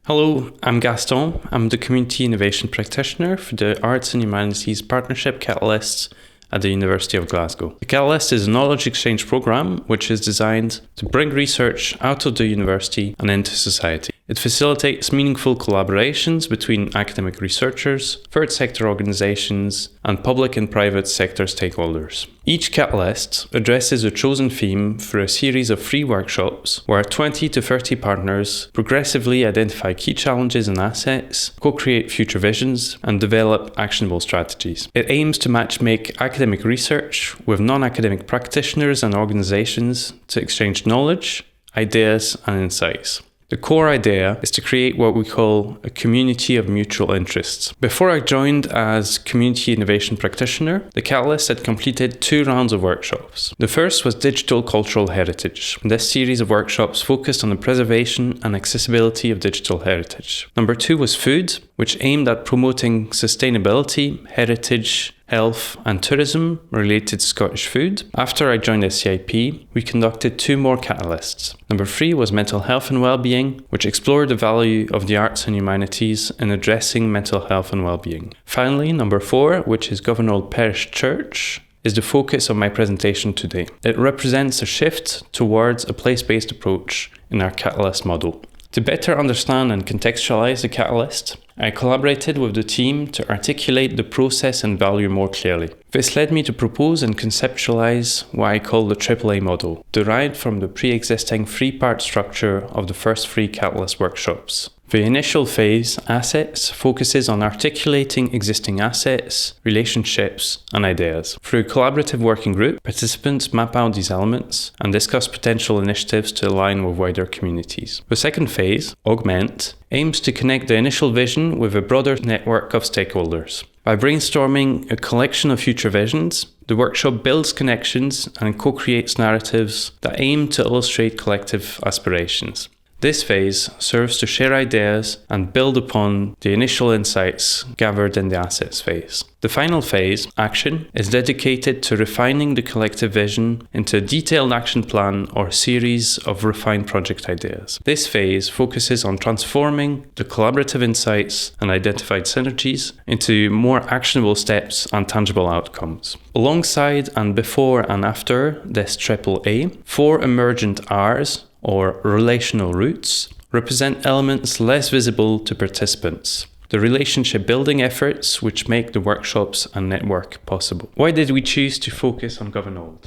Hello, I'm Gaston. I'm the Community Innovation Practitioner for the Arts and Humanities Partnership Catalysts at the University of Glasgow. The Catalyst is a knowledge exchange program which is designed to bring research out of the university and into society. It facilitates meaningful collaborations between academic researchers, third sector organizations, and public and private sector stakeholders. Each Catalyst addresses a chosen theme through a series of free workshops where 20 to 30 partners progressively identify key challenges and assets, co-create future visions, and develop actionable strategies. It aims to match-make academic research with non-academic practitioners and organizations to exchange knowledge, ideas, and insights. The core idea is to create what we call a community of mutual interests. Before I joined as Community Innovation Practitioner, the Catalyst had completed 2 rounds of workshops. The first was Digital Cultural Heritage. This series of workshops focused on the preservation and accessibility of digital heritage. Number 2 was Food, which aimed at promoting sustainability, heritage, health and tourism related to Scottish food. After I joined the CIP, we conducted 2 more catalysts. Number 3 was Mental Health and Wellbeing, which explored the value of the arts and humanities in addressing mental health and wellbeing. Finally, number 4, which is Governol Parish Church, is the focus of my presentation today. It represents a shift towards a place-based approach in our catalyst model. To better understand and contextualize the catalyst, I collaborated with the team to articulate the process and value more clearly. This led me to propose and conceptualize what I call the AAA model, derived from the pre-existing 3-part structure of the first 3 catalyst workshops. The initial phase, Assets, focuses on articulating existing assets, relationships, and ideas. Through a collaborative working group, participants map out these elements and discuss potential initiatives to align with wider communities. The second phase, Augment, aims to connect the initial vision with a broader network of stakeholders. By brainstorming a collection of future visions, the workshop builds connections and co-creates narratives that aim to illustrate collective aspirations. This phase serves to share ideas and build upon the initial insights gathered in the assets phase. The final phase, Action, is dedicated to refining the collective vision into a detailed action plan or series of refined project ideas. This phase focuses on transforming the collaborative insights and identified synergies into more actionable steps and tangible outcomes. Alongside and before and after this AAA, 4 emergent Rs, or relational roots, represent elements less visible to participants. The relationship building efforts which make the workshops and network possible. Why did we choose to focus on Governol?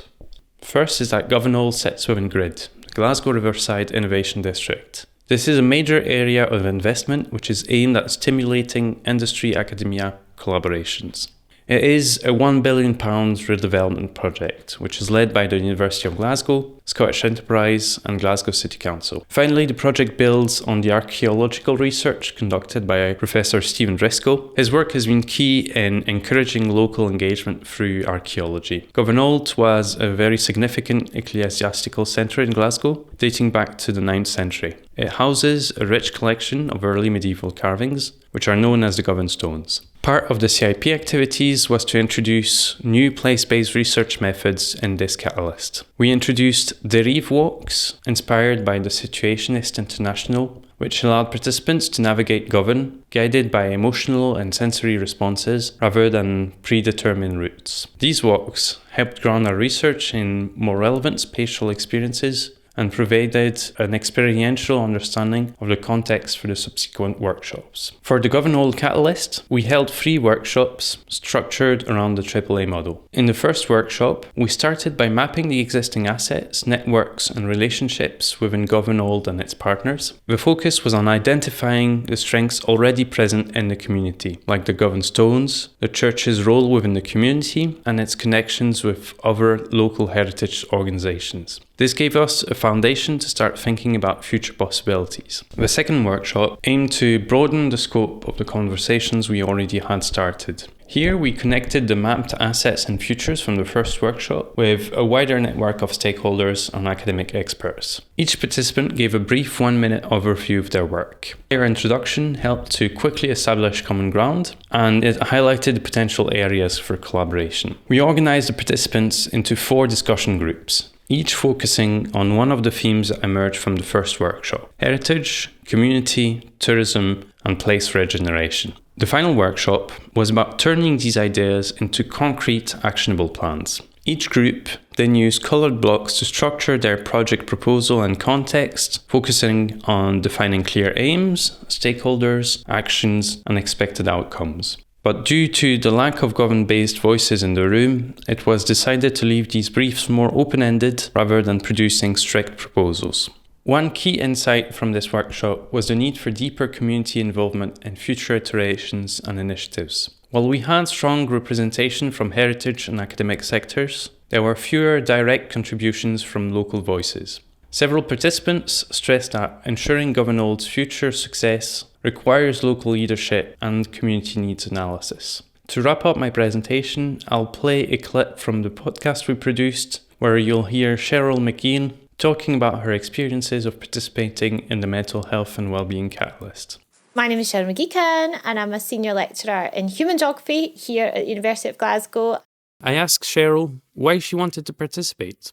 First is that Governol sits within GRID, the Glasgow Riverside Innovation District. This is a major area of investment which is aimed at stimulating industry-academia collaborations. It is a £1 billion redevelopment project, which is led by the University of Glasgow, Scottish Enterprise and Glasgow City Council. Finally, the project builds on the archaeological research conducted by Professor Stephen Driscoll. His work has been key in encouraging local engagement through archaeology. Governol was a very significant ecclesiastical centre in Glasgow, dating back to the 9th century. It houses a rich collection of early medieval carvings, which are known as the Govan stones. Part of the CIP activities was to introduce new place-based research methods in this catalyst. We introduced Derive Walks, inspired by the Situationist International, which allowed participants to navigate Govan, guided by emotional and sensory responses rather than predetermined routes. These walks helped ground our research in more relevant spatial experiences and provided an experiential understanding of the context for the subsequent workshops. For the Governol Catalyst, we held 3 workshops structured around the AAA model. In the first workshop, we started by mapping the existing assets, networks, and relationships within Governol and its partners. The focus was on identifying the strengths already present in the community, like the Govan stones, the church's role within the community, and its connections with other local heritage organizations. This gave us a foundation to start thinking about future possibilities. The second workshop aimed to broaden the scope of the conversations we already had started. Here we connected the mapped assets and futures from the first workshop with a wider network of stakeholders and academic experts. Each participant gave a brief 1-minute overview of their work. Their introduction helped to quickly establish common ground, and it highlighted the potential areas for collaboration. We organized the participants into 4 discussion groups. each focusing on one of the themes that emerged from the first workshop: heritage, community, tourism, and place regeneration. The final workshop was about turning these ideas into concrete, actionable plans. Each group then used coloured blocks to structure their project proposal and context, focusing on defining clear aims, stakeholders, actions, and expected outcomes. But due to the lack of government-based voices in the room, it was decided to leave these briefs more open-ended rather than producing strict proposals. One key insight from this workshop was the need for deeper community involvement in future iterations and initiatives. While we had strong representation from heritage and academic sectors, there were fewer direct contributions from local voices. Several participants stressed that ensuring Governol's future success requires local leadership and community needs analysis. To wrap up my presentation, I'll play a clip from the podcast we produced where you'll hear Cheryl McGeehan talking about her experiences of participating in the Mental Health and Wellbeing Catalyst. My name is Cheryl McGeehan and I'm a senior lecturer in human geography here at the University of Glasgow. I asked Cheryl why she wanted to participate.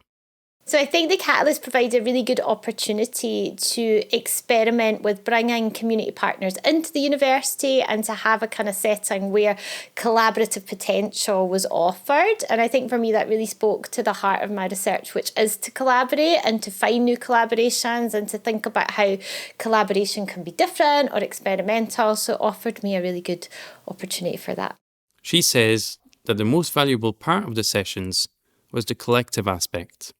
So I think the Catalyst provides a really good opportunity to experiment with bringing community partners into the university and to have a kind of setting where collaborative potential was offered. And I think for me that really spoke to the heart of my research, which is to collaborate and to find new collaborations and to think about how collaboration can be different or experimental. So it offered me a really good opportunity for that. She says that the most valuable part of the sessions was the collective aspect.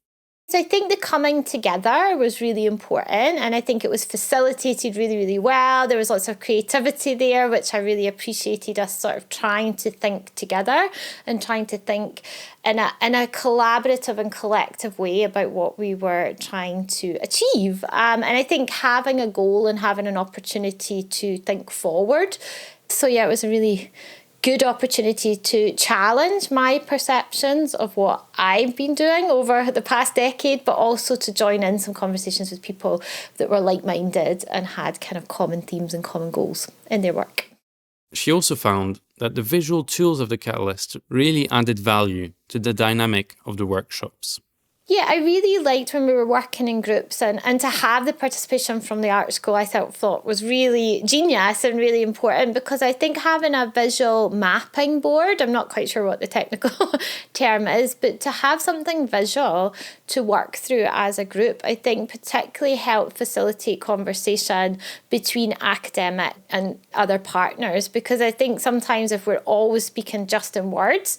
So I think the coming together was really important, and I think it was facilitated really, really well. There was lots of creativity there, which I really appreciated, us sort of trying to think together and trying to think in a collaborative and collective way about what we were trying to achieve. And I think having a goal and having an opportunity to think forward. So yeah, it was a really good opportunity to challenge my perceptions of what I've been doing over the past decade, but also to join in some conversations with people that were like-minded and had kind of common themes and common goals in their work. She also found that the visual tools of the Catalyst really added value to the dynamic of the workshops. Yeah, I really liked when we were working in groups and to have the participation from the art school I thought was really genius and really important, because I think having a visual mapping board, I'm not quite sure what the technical term is, but to have something visual to work through as a group, I think particularly helped facilitate conversation between academic and other partners, because I think sometimes if we're always speaking just in words,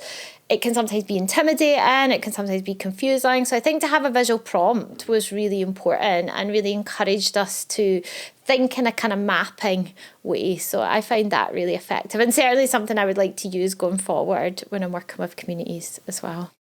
it can sometimes be intimidating, it can sometimes be confusing. So I think to have a visual prompt was really important and really encouraged us to think in a kind of mapping way. So I find that really effective and certainly something I would like to use going forward when I'm working with communities as well.